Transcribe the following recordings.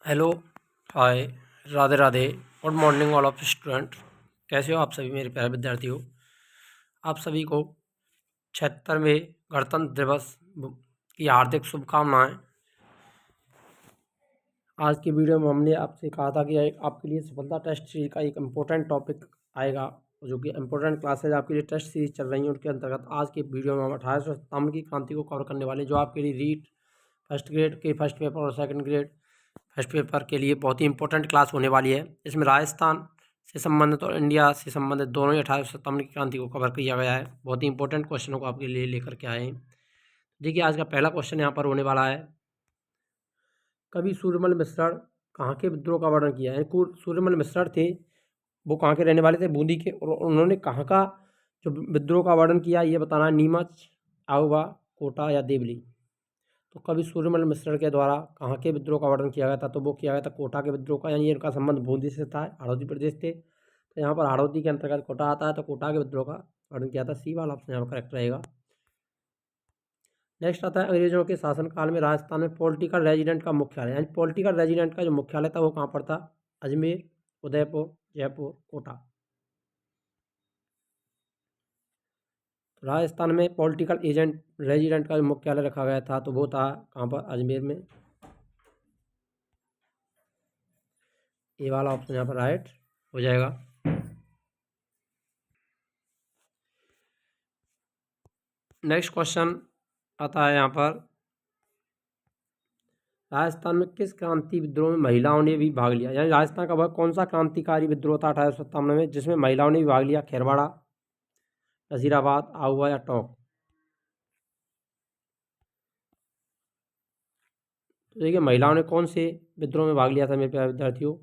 Hello, hi, Radhe Radhe. Good morning all of student. कैसे हो आप सभी मेरे प्यारे विद्यार्थियों। आप सभी को 76वें गणतंत्र दिवस की हार्दिक शुभकामनाएं। आज की वीडियो में हमने आपसे कहा था कि आपके लिए सफलता टेस्ट सीरीज का एक इम्पोर्टेंट टॉपिक आएगा, जो कि इम्पोर्टेंट क्लासेज आपके लिए टेस्ट सीरीज चल रही हैं। उनके अंतर्गत आज की वीडियो में हम 1857 की क्रांति को कवर करने वाले हैं, जो आपके लिए रीट फर्स्ट ग्रेड के फर्स्ट पेपर और सेकंड ग्रेड फर्स्ट पेपर के लिए बहुत ही इंपॉर्टेंट क्लास होने वाली है। इसमें राजस्थान से संबंधित और इंडिया से संबंधित दोनों ही 1857 की क्रांति को कवर किया गया है। बहुत ही इंपॉर्टेंट क्वेश्चनों को आपके लिए लेकर के आए हैं। देखिए, आज का पहला क्वेश्चन यहाँ पर होने वाला है, कवि सूर्यमल मिश्र कहाँ के विद्रोह का वर्णन किया है। सूर्यमल मिश्र थे, वो कहाँ के रहने वाले थे, बूंदी के, और उन्होंने कहाँ का जो विद्रोह का वर्णन किया ये बताना है, नीमच, आउवा, कोटा या देवली। तो कवि सूर्यमल मिश्र के द्वारा कहाँ के विद्रोह का वर्णन किया गया था, तो वो किया गया था कोटा के विद्रोह का, यानी इनका संबंध बूंदी से था, हाड़ौती प्रदेश थे, तो यहाँ पर हाड़ौती के अंतर्गत कोटा आता है, तो कोटा के विद्रोह का वर्णन किया था। सी वाला ऑप्शन यहाँ पर करेक्ट रहेगा। नेक्स्ट आता है, अंग्रेजों के शासनकाल में राजस्थान में पॉलिटिकल रेजिडेंट का मुख्यालय, यानी पॉलिटिकल रेजिडेंट का जो मुख्यालय था वो कहाँ पर था, अजमेर, उदयपुर, जयपुर, कोटा। तो राजस्थान में पॉलिटिकल एजेंट रेजिडेंट का जो मुख्यालय रखा गया था, तो वो था कहाँ पर, अजमेर में। ये वाला ऑप्शन यहाँ पर राइट हो जाएगा। नेक्स्ट क्वेश्चन आता है यहाँ पर, राजस्थान में किस क्रांति विद्रोह में महिलाओं ने भी भाग लिया, यानी राजस्थान का वह कौन सा क्रांतिकारी विद्रोह था 1857 में जिसमें महिलाओं ने भी भाग लिया, खेरवाड़ा, नजीराबाद, आहुआ या टोंक। तो देखिए, महिलाओं ने कौन से विद्रोह में भाग लिया था मेरे प्यारे विद्यार्थियों,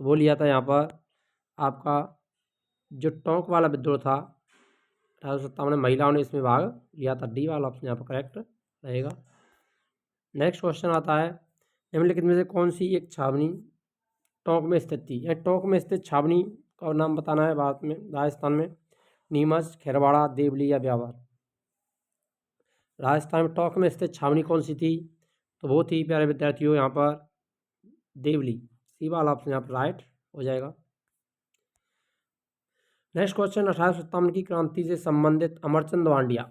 तो वो लिया था यहाँ पर आपका जो टोंक वाला विद्रोह था 1857 में, महिलाओं ने इसमें भाग लिया था। डी वाला ऑप्शन यहाँ पर करेक्ट रहेगा। नेक्स्ट क्वेश्चन आता है, निम्नलिखित में से कौन सी एक छावनी टोंक में स्थित थी, या टोंक में स्थित छावनी का नाम बताना है भारत में, राजस्थान में, नीमच, खेरवाड़ा, देवली या ब्यावर। राजस्थान में टोंक में स्थित छावनी कौन सी थी, तो वो थी प्यारे विद्यार्थियों यहाँ पर देवली। सी वाला ऑप्शन यहाँ पर राइट हो जाएगा। नेक्स्ट क्वेश्चन, 1857 की क्रांति से संबंधित अमरचंद वांडिया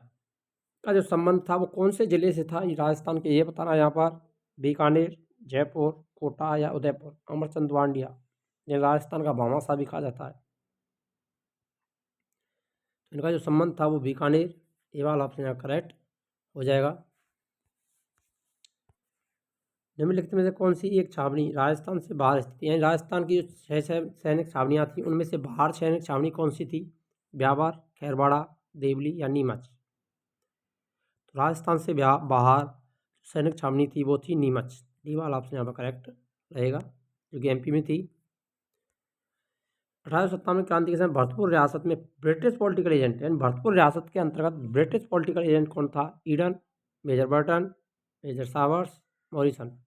का जो संबंध था वो कौन से जिले से था, ये राजस्थान के, ये बताना है यहाँ पर, बीकानेर, जयपुर, कोटा या उदयपुर। अमरचंद वांडिया ये राजस्थान का भामाशाह भी कहा जाता है, इनका जो संबंध था वो बीकानेर। ये वाला ऑप्शन यहाँ करेक्ट हो जाएगा। निम्नलिखित में से कौन सी एक छावनी राजस्थान से बाहर स्थित है, यानी राजस्थान की जो 6 सैनिक छावनियाँ थी उनमें से बाहर सैनिक छावनी कौन सी थी, ब्यावर, खैरवाड़ा, देवली या नीमच। तो राजस्थान से बाहर सैनिक छावनी थी वो थी नीमच। डी वाला ऑप्शन यहाँ पर करेक्ट रहेगा, जो कि एमपी में थी। 1857 क्रांति के समय भरतपुर रियासत में ब्रिटिश पॉलिटिकल एजेंट, यानी भरतपुर रियासत के अंतर्गत ब्रिटिश पॉलिटिकल एजेंट कौन था, ईडन, मेजर बर्टन, मेजर सावर्स, मॉरिसन।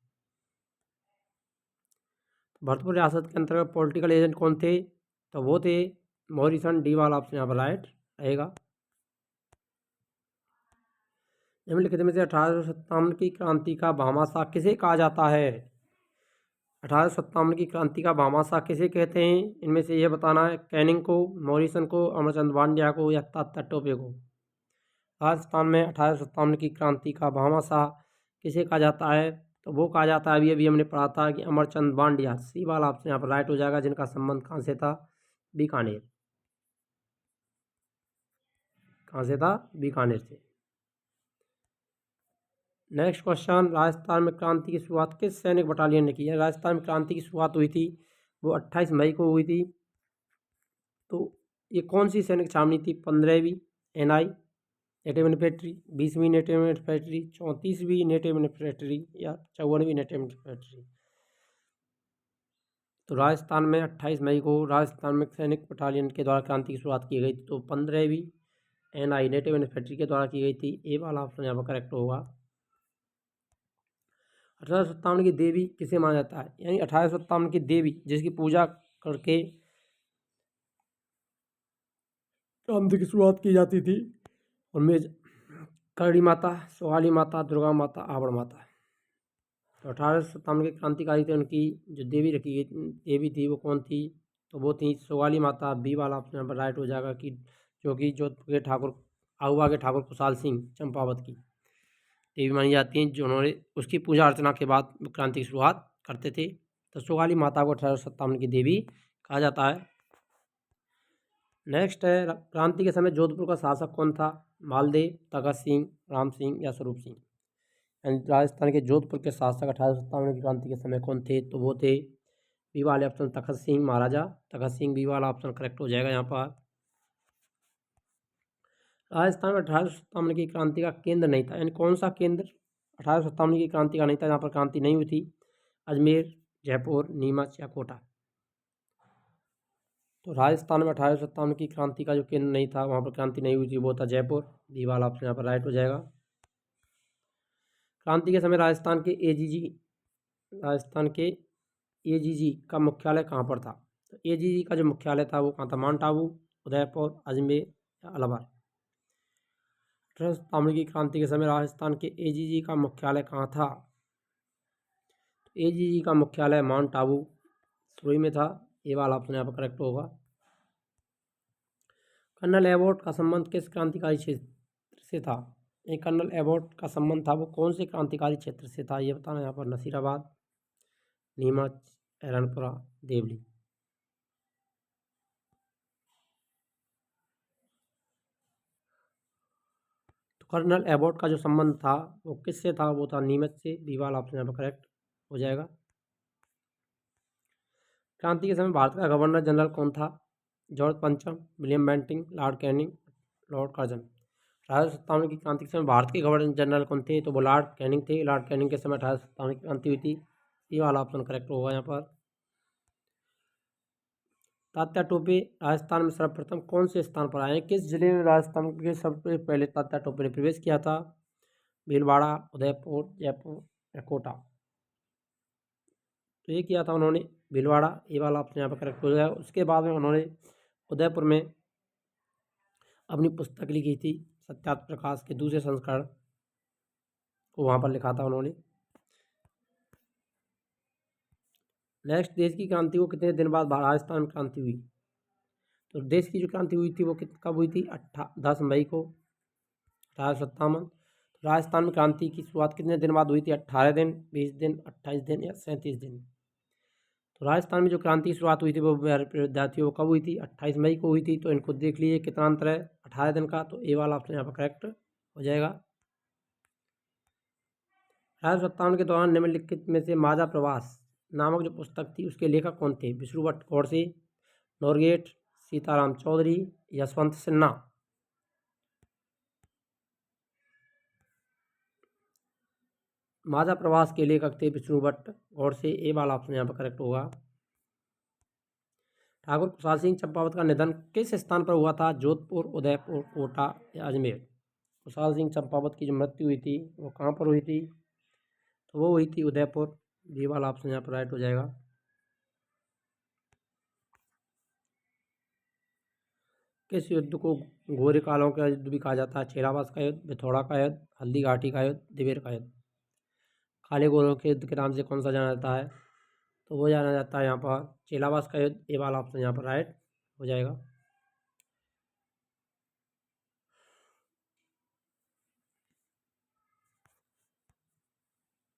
भरतपुर रियासत के अंतर्गत पॉलिटिकल एजेंट कौन थे, तो वो थे मॉरिसन। डी वाला ऑप्शन यहाँ पर राइट रहेगा। निम्नलिखित में से 1857 की क्रांति का भामाशाह किसे कहा जाता है, 1857 की क्रांति का भामाशाह किसे कहते हैं, इनमें से यह बताना है, कैनिंग को, मॉरिसन को, अमरचंद वांडिया को या तात्या टोपे को। राजस्थान में 1857 की क्रांति का भामाशाह किसे कहा जाता है, तो वो कहा जाता है, अभी अभी हमने पढ़ा था कि अमरचंद वांडिया। सी वाला ऑप्शन यहाँ पर राइट हो जाएगा, जिनका संबंध कहाँ से था, बीकानेर। कहाँ से था, बीकानेर से। नेक्स्ट क्वेश्चन, राजस्थान में क्रांति की शुरुआत किस सैनिक बटालियन ने की है। राजस्थान में क्रांति की शुरुआत हुई थी वो 28 मई को हुई थी। तो ये कौन सी सैनिक छावनी थी, 15वीं एनआई नेटिव इन्फेंट्री, 20वीं नेटिव इन्फेंट्री, 34वीं नेटिव इन्फेंट्री या 54वीं नेटिव इन्फेंट्री। तो राजस्थान में 28 मई को राजस्थान में सैनिक बटालियन के द्वारा क्रांति की शुरुआत की गई थी, तो 15वीं एनआई नेटिव इन्फेंट्री के द्वारा की गई थी। ए वाला ऑप्शन यहाँ पर करेक्ट होगा। 1857 की देवी किसे माना जाता है, यानी 1857 की देवी जिसकी पूजा करके क्रांति की शुरुआत की जाती थी, उनमें करणी माता, सोहाली माता, दुर्गा माता, आवड़ माता। तो 1857 के क्रांतिकारी थे, उनकी जो देवी थी वो कौन थी? तो वो थी सोगाली माता। बी वाला ऑप्शन यहाँ पर राइट हो जाएगा कि जो कि जोधपुर के ठाकुर आहुआ के ठाकुर खुशहाल सिंह चंपावत की देवी मानी जाती हैं, जो उन्होंने उसकी पूजा अर्चना के बाद क्रांति की शुरुआत करते थे। तो सोगाली माता को 1857 की देवी कहा जाता है। नेक्स्ट है, क्रांति के समय जोधपुर का शासक कौन था? मालदेव, तखत सिंह, राम सिंह या स्वरूप सिंह। राजस्थान के जोधपुर के शासक 1857 की क्रांति के समय कौन थे? तो वो थे बी वाले ऑप्शन तखत सिंह महाराजा। तखत सिंह बी वाला ऑप्शन करेक्ट हो जाएगा यहाँ पर। राजस्थान में 1857 की क्रांति का केंद्र नहीं था, यानी कौन सा केंद्र 1857 की क्रांति का नहीं था, जहाँ पर क्रांति नहीं हुई थी? अजमेर, जयपुर, नीमच या कोटा। तो राजस्थान में 1857 की क्रांति का जो केंद्र नहीं था, वहाँ पर क्रांति नहीं हुई थी, वो था जयपुर। बी वाला ऑप्शन यहाँ पर राइट हो जाएगा। क्रांति के समय राजस्थान के एजीजी का मुख्यालय कहाँ पर था? तो एजीजी का जो मुख्यालय था वो कहाँ था? माउंट आबू, उदयपुर, अजमेर या अलवर। 1857 की क्रांति के समय राजस्थान के एजीजी का मुख्यालय कहाँ था? एजीजी का मुख्यालय माउंट आबू सुरई में था। ये वाला ऑप्शन यहाँ पर करेक्ट होगा। कर्नल एबॉट का संबंध किस क्रांतिकारी क्षेत्र से था? ये कर्नल एबॉट का संबंध था वो कौन से क्रांतिकारी क्षेत्र से था? ये बताना यहाँ पर। नसीराबाद, नीमच, एरनपुरा, देवली। तो कर्नल एबॉट का जो संबंध था वो किससे था? वो था नीमच से। बी वाला ऑप्शन यहाँ पर करेक्ट हो जाएगा। क्रांति के समय भारत का गवर्नर जनरल कौन था? जॉर्ज पंचम, William Bentinck, Lord Canning, Lord Curzon. 1857 की क्रांति के समय भारत के गवर्नर जनरल कौन थे? तो वो लॉर्ड कैनिंग थे। लॉर्ड कैनिंग के समय 1857 की क्रांति हुई थी। ये वाला ऑप्शन करेक्ट होगा यहाँ पर। तात्या टोपे राजस्थान में सर्वप्रथम कौन से स्थान पर आए? किस जिले में राजस्थान के सबसे पहले तात्या टोपे ने प्रवेश किया था? भीलवाड़ा, उदयपुर, जयपुर या कोटा। तो ये किया था उन्होंने भीलवाड़ा। ये वाला ऑप्शन यहाँ पर करेक्ट हो जाएगा। उसके बाद में उन्होंने उदयपुर में अपनी पुस्तक लिखी थी, सत्यार्थ प्रकाश के दूसरे संस्करण को वहाँ पर लिखा था उन्होंने। नेक्स्ट, देश की क्रांति को कितने दिन बाद राजस्थान में क्रांति हुई? तो देश की जो क्रांति हुई थी वो कब हुई थी? 10 मई को 1857। राजस्थान में क्रांति की शुरुआत कितने दिन बाद हुई थी? 18 दिन, 20 दिन, 28 दिन या 37 दिन। तो राजस्थान में जो क्रांति की शुरुआत हुई थी वो विद्यार्थियों को कब हुई थी? 28 मई को हुई थी। तो इनको देख लीजिए कितना अंतर है, 18 दिन का। तो ए वाला ऑप्शन यहाँ पर करेक्ट हो जाएगा। 1857 के दौरान निम्नलिखित में से माझा प्रवास नामक जो पुस्तक थी उसके लेखक कौन थे? विष्णुभट्ट गोडसे, नोरगेट, सीताराम चौधरी, यशवंत सिन्हा। माझा प्रवास के लेखक थे विष्णुभट्ट गोडसे। ए वाला ऑप्शन यहाँ पर करेक्ट होगा। ठाकुर खुशहाल सिंह चंपावत का निधन किस स्थान पर हुआ था? जोधपुर, उदयपुर, कोटा या अजमेर। खुशहाल सिंह चंपावत की जो मृत्यु हुई थी वो कहाँ पर हुई थी? तो वो हुई थी उदयपुर। बी वाला ऑप्शन यहाँ पर राइट हो जाएगा। किस युद्ध को गोरे कालों का युद्ध भी कहा जाता है? चेलावास का युद्ध, पिथौरा का युद्ध, हल्दी घाटी का युद्ध, दिवेर का युद्ध। काले गोरों के युद्ध के नाम से कौन सा जाना जाता है? तो वो जाना जाता है यहाँ पर चेलावास का युद्ध। ए वाला ऑप्शन यहाँ पर राइट हो जाएगा।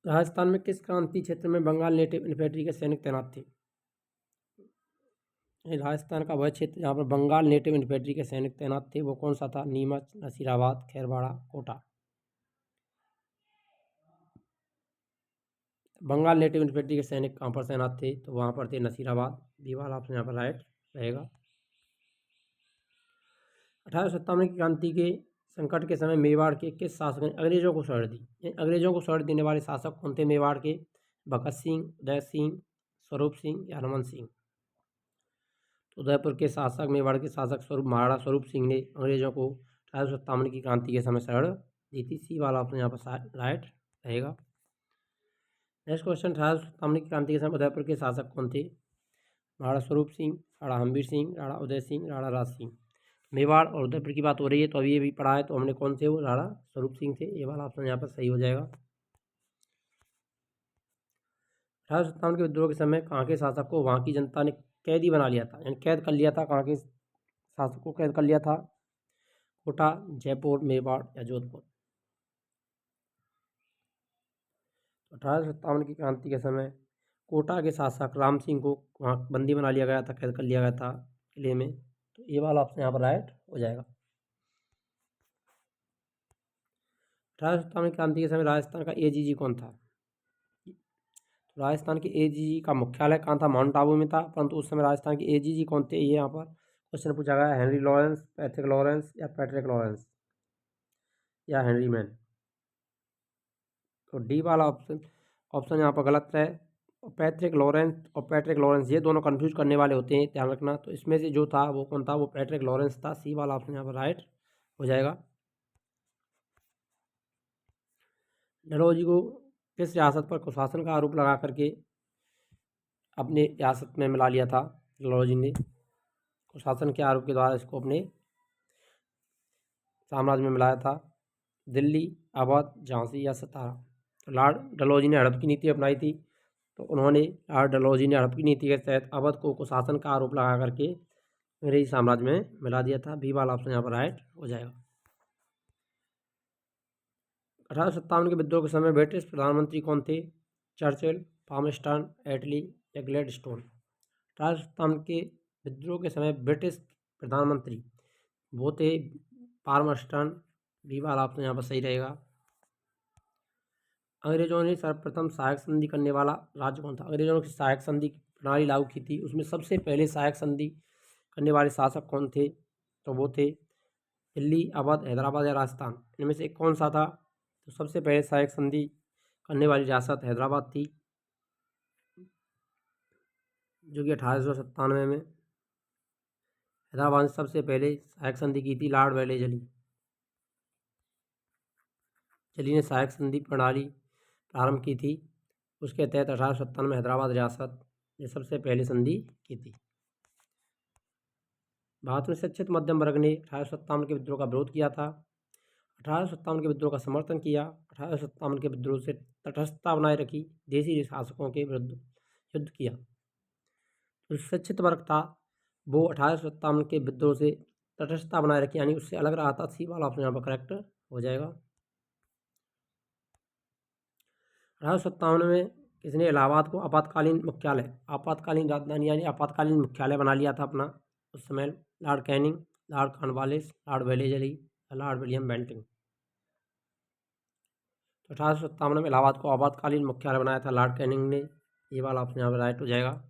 राजस्थान में किस क्रांति क्षेत्र में बंगाल नेटिव इन्फेंट्री के सैनिक तैनात थे? राजस्थान का वह क्षेत्र जहाँ पर बंगाल नेटिव इन्फेंट्री के सैनिक तैनात थे वो कौन सा था? नीमच, नसीराबाद, खैरवाड़ा, कोटा। बंगाल नेटिव इन्फेंट्री के सैनिक कहाँ पर तैनात थे? तो वहाँ पर थे नसीराबाद। बी वाला ऑप्शन यहाँ पर राइट रहेगा। 1857 की क्रांति के संकट के समय मेवाड़ के किस शासक ने अंग्रेजों को शरण दी? अंग्रेजों को शरण देने वाले शासक कौन थे मेवाड़ के? भगत सिंह, उदय सिंह, स्वरूप सिंह या रमन सिंह। उदयपुर के शासक, मेवाड़ के शासक महाराणा स्वरूप सिंह ने अंग्रेजों को 1857 की क्रांति के समय शरण दी थी। सी वाला ऑप्शन यहाँ पर राइट रहेगा। नेक्स्ट क्वेश्चन, 1857 की क्रांति के समय उदयपुर के शासक कौन थे? महाराणा स्वरूप सिंह, राणा हम्बीर सिंह, राणा उदय सिंह, राणा राज सिंह। मेवाड़ और उदयपुर की बात हो रही है तो अभी ये भी पढ़ा है तो हमने कौन से वो राणा स्वरूप सिंह थे। ये वाला ऑप्शन यहाँ पर सही हो जाएगा। 1857 के विद्रोह के समय कहाँ के शासक को वहाँ की जनता ने कैदी बना लिया था, यानी कैद कर लिया था। कहाँ के शासक को कैद कर लिया था? कोटा, जयपुर, मेवाड़ या जोधपुर। 1857 की क्रांति के समय कोटा के शासक राम सिंह को वहाँ बंदी बना लिया गया था, कैद कर लिया गया था किले में। तो ये वाला ऑप्शन यहाँ पर राइट हो जाएगा। 1857 की क्रांति के समय राजस्थान का एजीजी कौन था? तो राजस्थान के एजीजी का मुख्यालय कहाँ था? माउंट आबू में था। परंतु उस समय राजस्थान के एजीजी कौन थे, ये यहाँ पर क्वेश्चन पूछा गया। हेनरी लॉरेंस, पैट्रिक लॉरेंस या पैट्रिक लॉरेंस या हेनरी मैन। तो डी वाला ऑप्शन यहाँ पर गलत है। पैट्रिक लॉरेंस ये दोनों कंफ्यूज करने वाले होते हैं, ध्यान रखना। तो इसमें से जो था वो कौन था? वो पैट्रिक लॉरेंस था। सी वाला ऑप्शन यहाँ पर राइट हो जाएगा। डलहौजी को किस रियासत पर कुशासन का आरोप लगा करके अपने रियासत में मिला लिया था? डलहौजी ने कुशासन के आरोप के द्वारा इसको अपने साम्राज्य में मिलाया था। दिल्ली, अवध, झांसी या सतारा। तो लॉर्ड डलहौजी ने हड़प की नीति अपनाई थी। तो उन्होंने लॉर्ड डलहौजी ने हड़प की नीति के तहत अवध को कुशासन का आरोप लगा करके अंग्रेजी साम्राज्य में मिला दिया था। बी वाला ऑप्शन यहाँ पर राइट हो जाएगा। 1857 के विद्रोह के समय ब्रिटिश प्रधानमंत्री कौन थे? चर्चिल, पामस्टन, एटली या ग्लैडस्टोन। 1857 के विद्रोह के समय ब्रिटिश प्रधानमंत्री वो थे पामस्टन। बी वाला ऑप्शन यहाँ पर सही रहेगा। अंग्रेजों ने सर्वप्रथम सहायक संधि करने वाला राज्य कौन था? अंग्रेजों ने सहायक संधि प्रणाली लागू की थी, उसमें सबसे पहले सहायक संधि करने वाले शासक कौन थे? तो वो थे दिल्ली, अवध, हैदराबाद या राजस्थान। इनमें से कौन सा था? तो सबसे पहले सहायक संधि करने वाली रियासत हैदराबाद थी, जो कि 1897 में हैदराबाद ने सबसे पहले सहायक संधि की थी लॉर्ड वेलेस्ली ने सहायक संधि प्रणाली प्रारंभ की थी। उसके तहत 1857 में हैदराबाद रियासत ने सबसे पहले संधि की थी। भारत में शिक्षित मध्यम वर्ग ने 1857 के विद्रोह का विरोध किया था। 1857 के विद्रोह का समर्थन किया। 1857 के विद्रोह से तटस्थता बनाए रखी, देशी शासकों के विरुद्ध युद्ध किया। जो शिक्षित वर्ग था वो 1857 के विद्रोह से तटस्थता बनाए रखी, यानी उससे अलग रहा था। सी वाला ऑप्शन यहाँ पर करेक्ट हो जाएगा। 1857 में किसने इलाहाबाद को आपातकालीन राजधानी यानी आपातकालीन मुख्यालय बना लिया था अपना? उस समय lord Canning, lord Cornwallis, lord Wellesley, lord William Bentinck. तो 1857 में इलाहाबाद को आपातकालीन मुख्यालय बनाया था लॉर्ड कैनिंग ने। ये वाला ऑप्शन यहाँ पर राइट हो जाएगा।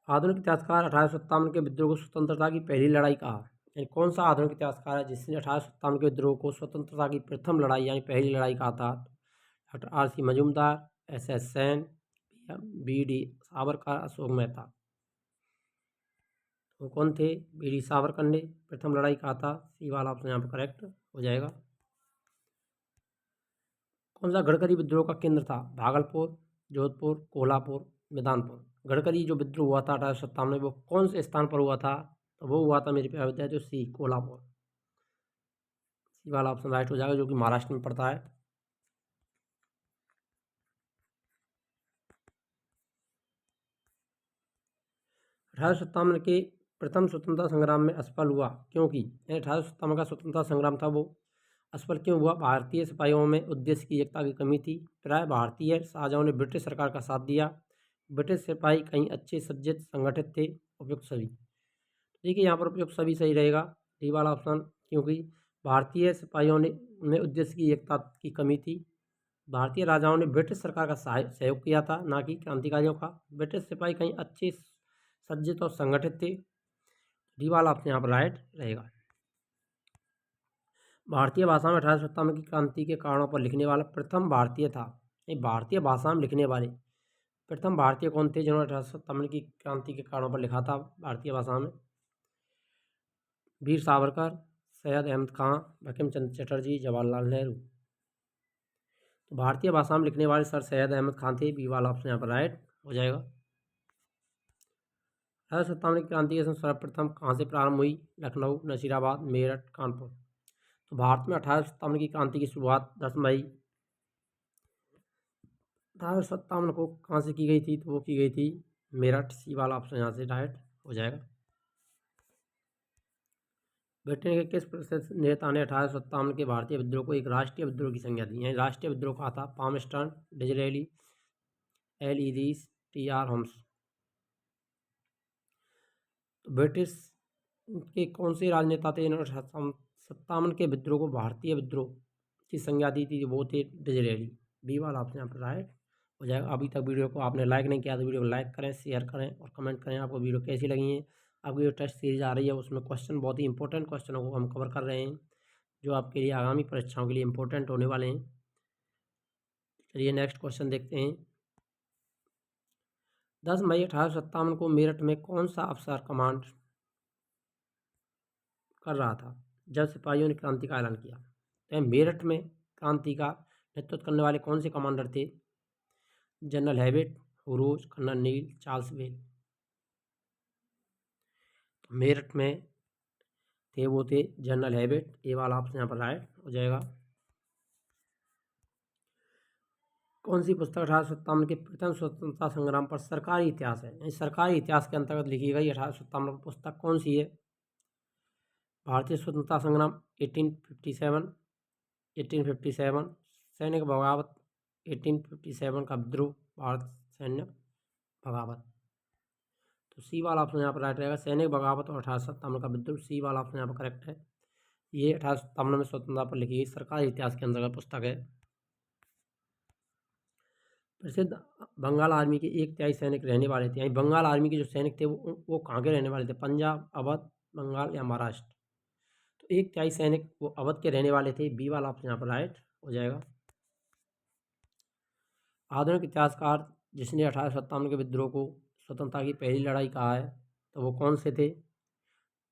आधुनिक इतिहासकार 1857 के विद्रोह को स्वतंत्रता की पहली लड़ाई कहा। यानी कौन सा आधुनिक इतिहासकार है जिसने 1857 के विद्रोह को स्वतंत्रता की प्रथम लड़ाई यानी पहली लड़ाई कहा था? Doctor R.C. Majumdar, S.S. Sen या B.D. सावरकर, अशोक मेहता। वो कौन थे? B.D. सावरकर ने प्रथम लड़ाई कहा था। सी वाला ऑप्शन यहाँ पर करेक्ट हो जाएगा। कौन सा गडकरी विद्रोह का केंद्र था? भागलपुर, जोधपुर, कोल्हापुर, मैदानपुर। गडकरी जो विद्रोह हुआ था 1857 में वो कौन से स्थान पर हुआ था? तो वो हुआ था मेरे प्यारे विद्यार्थियों सी कोल्हापुर। सी वाला ऑप्शन राइट हो जाएगा, जो कि महाराष्ट्र में पड़ता है। 1857 के प्रथम स्वतंत्रता संग्राम में असफल हुआ क्योंकि 1857 का स्वतंत्रता संग्राम था वो असफल क्यों हुआ? भारतीय सिपाहियों में उद्देश्य की एकता की कमी थी। प्राय भारतीय शाहजहां ने ब्रिटिश सरकार का साथ दिया। ब्रिटिश सिपाही कहीं अच्छे सज्जित संगठित थे। उपयुक्त सभी। देखिए यहाँ पर उपयुक्त सभी सही रहेगा, डी वाला ऑप्शन, क्योंकि भारतीय सिपाहियों ने में उद्देश्य की एकता की कमी थी। भारतीय राजाओं ने ब्रिटिश सरकार का सहयोग किया था, ना कि क्रांतिकारियों का। ब्रिटिश सिपाही कहीं अच्छे सज्जित और संगठित थे। डी वाला ऑप्शन यहाँ पर राइट रहेगा। भारतीय भाषा में 1857 की क्रांति के कारणों पर लिखने वाला प्रथम भारतीय था। भारतीय भाषा में लिखने वाले प्रथम भारतीय कौन थे जिन्होंने 1857 की क्रांति के कारणों पर लिखा था भारतीय भाषा में? वीर सावरकर, सैयद अहमद खां, बंकिम चंद्र चटर्जी, जवाहरलाल नेहरू। तो भारतीय भाषा में लिखने वाले सर सैयद अहमद खान थे। बी वाला ऑप्शन यहाँ पर राइट हो जाएगा। 1857 की क्रांति के सर्वप्रथम कहाँ से प्रारंभ हुई? लखनऊ, नसीराबाद, मेरठ, कानपुर। तो भारत में 1857 की क्रांति की शुरुआत 10 मई 1857 को कहाँ से की गई थी? तो वो की गई थी मेरठ। सी वाला ऑप्शन यहाँ से डायरेक्ट हो जाएगा। ब्रिटेन के किस प्रसिद्ध नेता ने 1857 के भारतीय विद्रोह को एक राष्ट्रीय विद्रोह की संज्ञा दी? यानी राष्ट्रीय विद्रोह कहा था? Palmerston, Disraeli, L T R Holmes. तो ब्रिटिश के कौन से राजनेता थे जिन्होंने 1857 के विद्रोह को भारतीय विद्रोह की संज्ञा दी थी? वो थे डिजरेली। बी वाला ऑप्शन यहाँ पर राइट हो जाएगा। अभी तक वीडियो को आपने लाइक नहीं किया तो वीडियो को लाइक करें, शेयर करें और कमेंट करें आपको वीडियो कैसी लगी है। आपकी जो टेस्ट सीरीज आ रही है उसमें क्वेश्चन, बहुत ही इंपॉर्टेंट क्वेश्चनों को हम कवर कर रहे हैं जो आपके लिए आगामी परीक्षाओं के लिए इंपॉर्टेंट होने वाले हैं। चलिए नेक्स्ट क्वेश्चन देखते हैं। 10 मई 1857 को मेरठ में कौन सा अफसर कमांड कर रहा था जब सिपाहियों ने क्रांति का ऐलान किया? तो मेरठ में क्रांति का नेतृत्व करने वाले कौन से कमांडर थे? जनरल हैबिट, हुरोज, कर्नल नील, चार्ल्स वेल। तो मेरठ में वो थे जनरल हैबिट। ए वाला ऑप्शन यहाँ पर राइट हो जाएगा। कौन सी पुस्तक 1857 के प्रथम स्वतंत्रता संग्राम पर सरकारी इतिहास है? यानी सरकारी इतिहास के अंतर्गत लिखी गई 1857 पुस्तक कौन सी है? भारतीय स्वतंत्रता संग्राम 1857, 1857, सैनिक बगावत 1857 का विद्रोह, भारत सैन्य बगावत। तो सी वाला ऑप्शन यहाँ पर राइट रहेगा। सैनिक बगावत और 1857 का विद्रोह, सी वाला ऑप्शन यहाँ पर करेक्ट है। ये 1857 में स्वतंत्रता पर लिखी गई सरकारी इतिहास के अंतर्गत पुस्तक है। प्रसिद्ध बंगाल आर्मी के एक तिहाई सैनिक रहने वाले थे। यानी बंगाल आर्मी के जो सैनिक थे वो कहाँ के रहने वाले थे? पंजाब, अवध, बंगाल या महाराष्ट्र। तो एक तिहाई सैनिक वो अवध के रहने वाले थे। बी वाला ऑप्शन यहाँ पर राइट हो जाएगा। आधुनिक इतिहासकार जिसने 1857 के विद्रोह को स्वतंत्रता की पहली लड़ाई कहा है तो वो कौन से थे?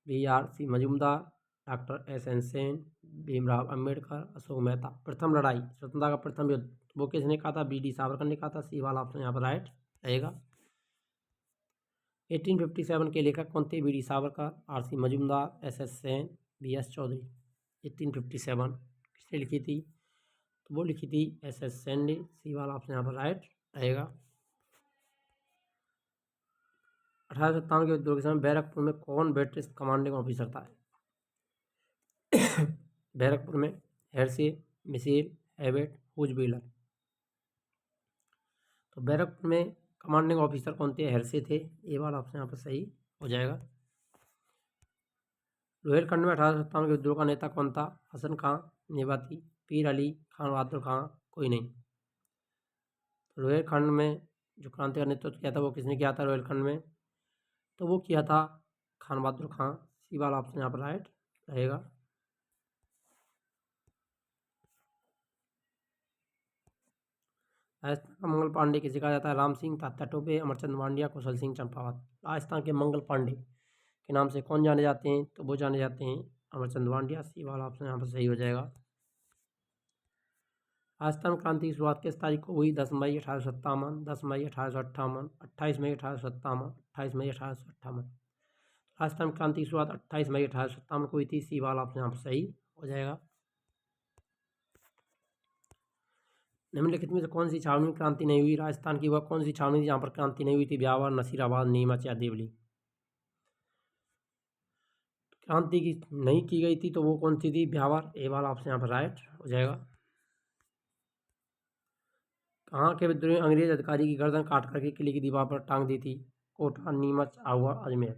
BRC Majumdar, doctor SN Sen, Bhimrao Ambedkar, Ashok Mehta. प्रथम लड़ाई, स्वतंत्रता का प्रथम युद्ध, वो किसने कहा था? BD सावरकर ने कहा था। सी वाला ऑप्शन यहाँ पर राइट रहेगा। 1857 के लेखक कौन थे? BD Savarkar, RC Majumdar, SS Sen, BS Chaudhary. 1857 किसने लिखी थी? तो वो लिखी थी SS सेन ने। सी वाला ऑप्शन यहाँ पर राइट रहेगा। 1857 के विद्रोह के समय बैरकपुर में कौन ब्रिटिश कमांडिंग ऑफिसर था? बैरकपुर में हेर्से, मिसेल, हैबेट, हुज-व्हीलर। तो बैरकपुर में कमांडिंग ऑफिसर कौन थे? हेर्से थे। ए वाला ऑप्शन यहाँ पर सही हो जाएगा। रोहिलखंड में 1857 के विद्रोह का नेता कौन था? हसन खां, नेवाती, पीर अली, खान बहादुर खां, कोई नहीं। रोहिलखंड में जो क्रांति का नेतृत्व किया था वो किसने किया था रोहिलखंड में? तो वो किया था खान बहादुर खां। सी वाला ऑप्शन यहाँ पर राइट रहेगा। राजस्थान का मंगल पांडे किसे कहा जाता है? राम सिंह, तात्या टोपे, अमरचंद मांडिया, कुशल सिंह चंपावत। राजस्थान के मंगल पांडे के नाम से कौन जाने जाते हैं? तो वो जाने जाते हैं अमरचंद मांडिया। सी वाला ऑप्शन यहाँ पर सही हो जाएगा। राजस्थान क्रांति की शुरुआत किस तारीख को हुई? 10 मई 1857, 10 मई 1858, 28 मई 1857, 28 मई 1858। राजस्थान क्रांति की शुरुआत 28 मई 1857 को हुई थी। सी वाला ऑप्शन यहाँ पर सही हो जाएगा। निम्नलिखित में से कौन सी छावनी में क्रांति नहीं हुई? राजस्थान की वह कौन सी छावनी थी जहाँ पर क्रांति नहीं हुई थी? ब्यावर, नसीराबाद, नीमच या देवली। क्रांति की नहीं की गई थी तो वो कौन सी थी? ब्यावर। ए वाला ऑप्शन यहाँ पर राइट हो जाएगा। कहाँ के विद्रोही अंग्रेज अधिकारी की गर्दन काट करके किले की दीवार पर टांग दी थी? कोटा, नीमच, आहुआ, अजमेर।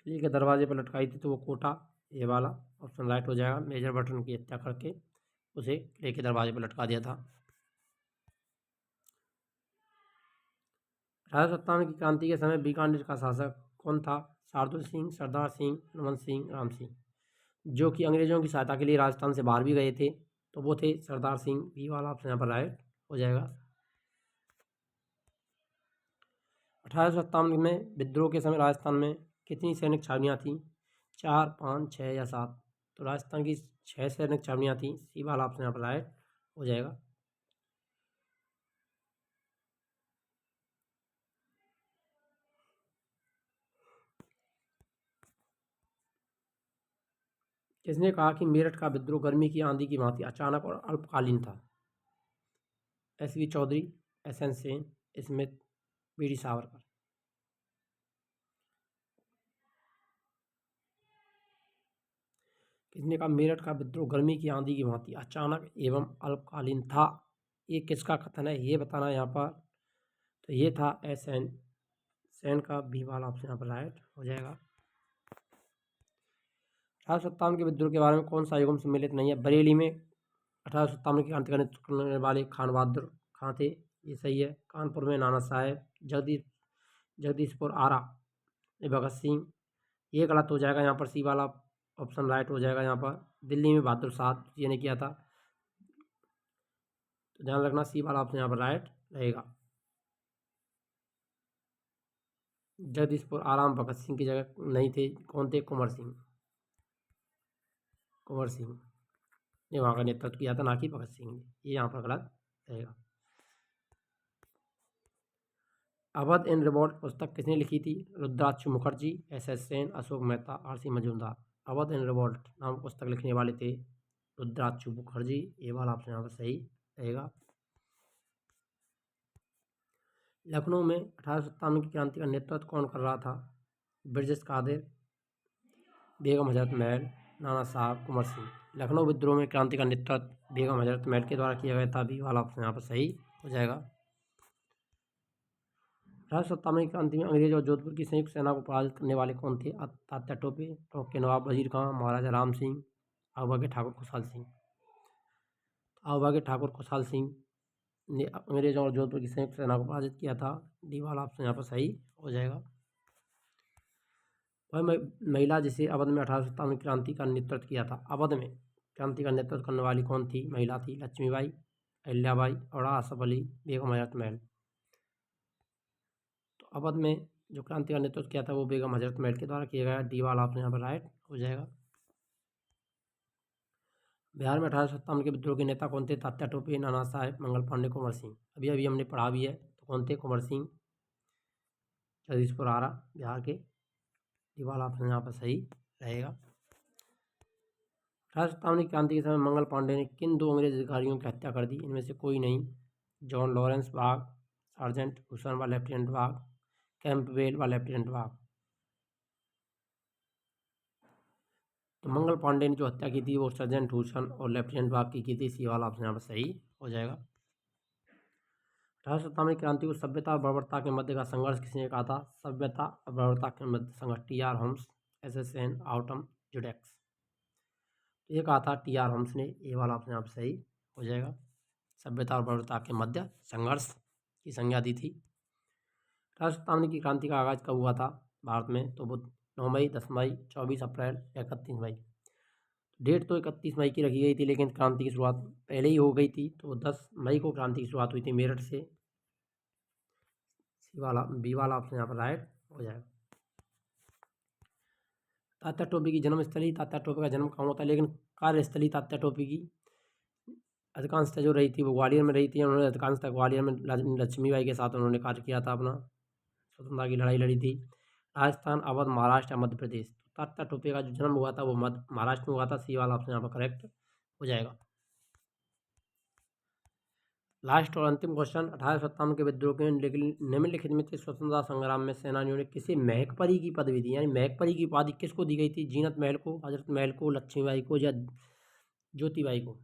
किले के दरवाजे पर लटकाई थी तो वो कोटा। ये वाला ऑप्शन राइट हो जाएगा। मेजर बटन की हत्या करके उसे किले के दरवाजे पर लटका दिया था। 1857 की क्रांति के समय बीकानेर का शासक कौन था? शार्दुल सिंह, सरदार सिंह, हनुमंत सिंह, राम सिंह। जो कि अंग्रेजों की सहायता के लिए राजस्थान से बाहर भी गए थे तो वो थे सरदार सिंह। बी वाला ऑप्शन यहाँ पर राइट हो जाएगा। 1857 में विद्रोह के समय राजस्थान में कितनी सैनिक छावनियाँ थीं? 4, 5, 6 या 7। तो राजस्थान की 6 सैनिक छावनियाँ थीं। सी वाला ऑप्शन यहाँ पर राइट हो जाएगा। किसने कहा कि मेरठ का विद्रोह गर्मी की आंधी की भांति अचानक और अल्पकालीन था? SV. Chaudhary, SN. Sen, Smith, VD. Savarkar. किसने कहा मेरठ का विद्रोह गर्मी की आंधी की भांति अचानक एवं अल्पकालीन था? ये किसका कथन है ये बताना यहाँ पर। तो ये था एस.एन. सेन का। बी वाला ऑप्शन यहाँ पर राइट हो जाएगा। 1857 के विद्रोह के बारे में कौन सा युग्म सम्मिलित नहीं है? बरेली में 1857 की क्रांति का नेतृत्व करने वाले खान बहादुर खां थे, ये सही है। कानपुर में नाना साहेब, जगदीशपुर आरा ये भगत सिंह, ये गलत हो जाएगा यहाँ पर। सी वाला ऑप्शन राइट हो जाएगा यहाँ पर। दिल्ली में बहादुर शाह ये ने किया था, तो ध्यान रखना सी वाला ऑप्शन यहाँ पर राइट रहेगा। जगदीशपुर आराम भगत सिंह की जगह नहीं थे, कौन थे? कुंवर सिंह ने वहाँ का नेतृत्व किया था, ना कि भगत सिंह ने। ये यहाँ पर गलत रहेगा। अवध इन रिवॉल्ट पुस्तक किसने लिखी थी? रुद्राक्ष मुखर्जी, एस.एस. सेन, अशोक मेहता, आर.सी. मजूमदार। अवध इन रिवॉल्ट नाम पुस्तक लिखने वाले थे रुद्राक्ष मुखर्जी। ये वाला ऑप्शन यहाँ पर सही रहेगा। लखनऊ में 1857 की क्रांति का नेतृत्व कौन कर रहा था? ब्रिजेश कादिर, बेगम हजरत महल, नाना साहब, कुंवर सिंह। लखनऊ विद्रोह में क्रांति का नेतृत्व बेगम हजरत महल के द्वारा किया गया था। बी वाला ऑप्शन यहाँ पर सही हो जाएगा। 1857 की क्रांति में अंग्रेज और जोधपुर की संयुक्त सेना को पराजित करने वाले कौन थे? तात्या टोपे, टोंक के नवाब वजीर खां, महाराजा राम सिंह, आबा के ठाकुर खुशहाल सिंह। आबा के ठाकुर खुशहाल सिंह ने अंग्रेजों और जोधपुर की संयुक्त सेना को पराजित किया था। डी वाला ऑप्शन यहाँ पर सही हो जाएगा। वह महिला जिसे अवध में 1857 की क्रांति का नेतृत्व किया था। अवध में क्रांति का नेतृत्व करने वाली कौन थी? महिला थी लक्ष्मीबाई, अहिल्याबाई, और आसफ अली, बेगम हजरत महल। तो अवध में जो क्रांति का नेतृत्व किया था वो बेगम हजरत महल के द्वारा किया गया। डी वाला ऑप्शन यहाँ पर राइट हो जाएगा। बिहार में 1857 के विद्रोह के नेता कौन थे? तात्या टोपे, नाना साहेब, मंगल पांडे, कुंवर सिंह। अभी अभी हमने पढ़ा भी है, तो कौन थे? कुंवर सिंह, जगदीशपुर आरा बिहार के। डी वाला ऑप्शन यहाँ पर सही रहेगा। 1857 की क्रांति के समय मंगल पांडे ने किन दो अंग्रेज अधिकारियों की हत्या कर दी? इनमें से कोई नहीं। जॉन लॉरेंस बाग, सार्जेंट हुसन व लेफ्टिनेंट बाग, कैंपबेल व लेफ्टिनेंट बाग। तो मंगल पांडे ने जो हत्या की थी वो सर्जेंट हुसन और लेफ्टिनेंट बाग की थी। सी वाला ऑप्शन यहाँ पर सही हो जाएगा। 1857 की क्रांति को सभ्यता और बर्बरता के मध्य का संघर्ष किसने कहा था? सभ्यता और बर्बरता के मध्य संघर्ष टी.आर. Holmes, SS. सेन, ऑटम जुडेक्स। तो ये कहा था टी.आर. होम्स ने। ये वाला ऑप्शन यहाँ पर सही हो जाएगा। सभ्यता और बर्बरता के मध्य संघर्ष की संज्ञा दी थी। 1857 की क्रांति का आगाज कब हुआ था भारत में? तो वो 9 मई, 10 मई, 24 अप्रैल, 31 मई। डेट तो 31 मई की रखी गई थी, लेकिन क्रांति की शुरुआत पहले ही हो गई थी, तो 10 मई को क्रांति की शुरुआत हुई थी मेरठ से। सी वाला बी वाला ऑप्शन यहाँ पर राइट हो जाएगा। तात्या टोपे की जन्मस्थली, तात्या टोपे का जन्म कहाँ होता है? लेकिन कार्यस्थली तात्या टोपे की अधिकांशतः जो रही थी वो ग्वालियर में रही थी। उन्होंने अधिकांशतः ग्वालियर में लक्ष्मीबाई के साथ उन्होंने कार्य किया था, अपना स्वतंत्रता की लड़ाई लड़ी थी। राजस्थान, अवध, महाराष्ट्र या मध्य प्रदेश। तात्या टोपे का जो जन्म हुआ था वो महाराष्ट्र में हुआ था। सी वाला ऑप्शन यहाँ पर करेक्ट हो जाएगा। लास्ट और अंतिम क्वेश्चन, 1857 के विद्रोह के निम्नलिखित में से स्वतंत्रता संग्राम में सेनानियों ने किसे महकपरी की पदवी दी? यानी महकपरी की उपाधि किसको दी गई थी? जीनत महल को, हजरत महल को, लक्ष्मीबाई को, या ज्योतिबाई को?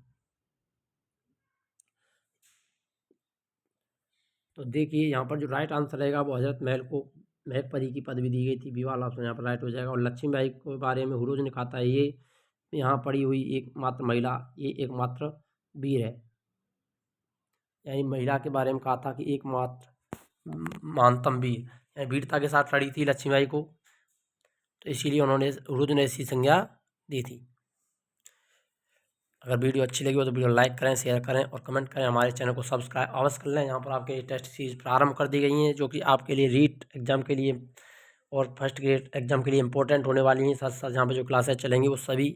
तो देखिए यहाँ पर जो राइट आंसर रहेगा वो हजरत महल को महकपरी की पदवी दी गई थी। बी वाला ऑप्शन यहाँ पर राइट हो जाएगा। और लक्ष्मीबाई के बारे में हुरोज ने कहा था ये यहाँ पड़ी हुई एकमात्र महिला, ये एकमात्र वीर है। यानी महिला के बारे में कहा था कि एकमात्र महानतम वीर, यानी वीरता के साथ लड़ी थी लक्ष्मीबाई को, तो इसीलिए उन्होंने हुरोज ने ऐसी संज्ञा दी थी। अगर वीडियो अच्छी लगी हो तो वीडियो लाइक करें, शेयर करें और कमेंट करें। हमारे चैनल को सब्सक्राइब अवश्य कर लें। यहाँ पर आपके टेस्ट सीरीज प्रारंभ कर दी गई हैं, जो कि आपके लिए रीट एग्जाम के लिए और फर्स्ट ग्रेड एग्जाम के लिए इंपॉर्टेंट होने वाली हैं। साथ साथ यहाँ पर जो क्लासेज चलेंगी वो सभी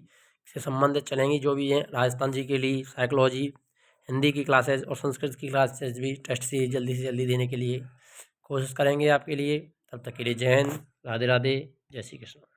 से संबंधित चलेंगी, जो भी हैं राजस्थान जी के लिए, साइकोलॉजी, हिंदी की क्लासेज और संस्कृत की क्लासेज भी टेस्ट सीरीज जल्दी से जल्दी देने के लिए कोशिश करेंगे आपके लिए। तब तक के लिए जय हिंद, राधे राधे, जय श्री कृष्ण।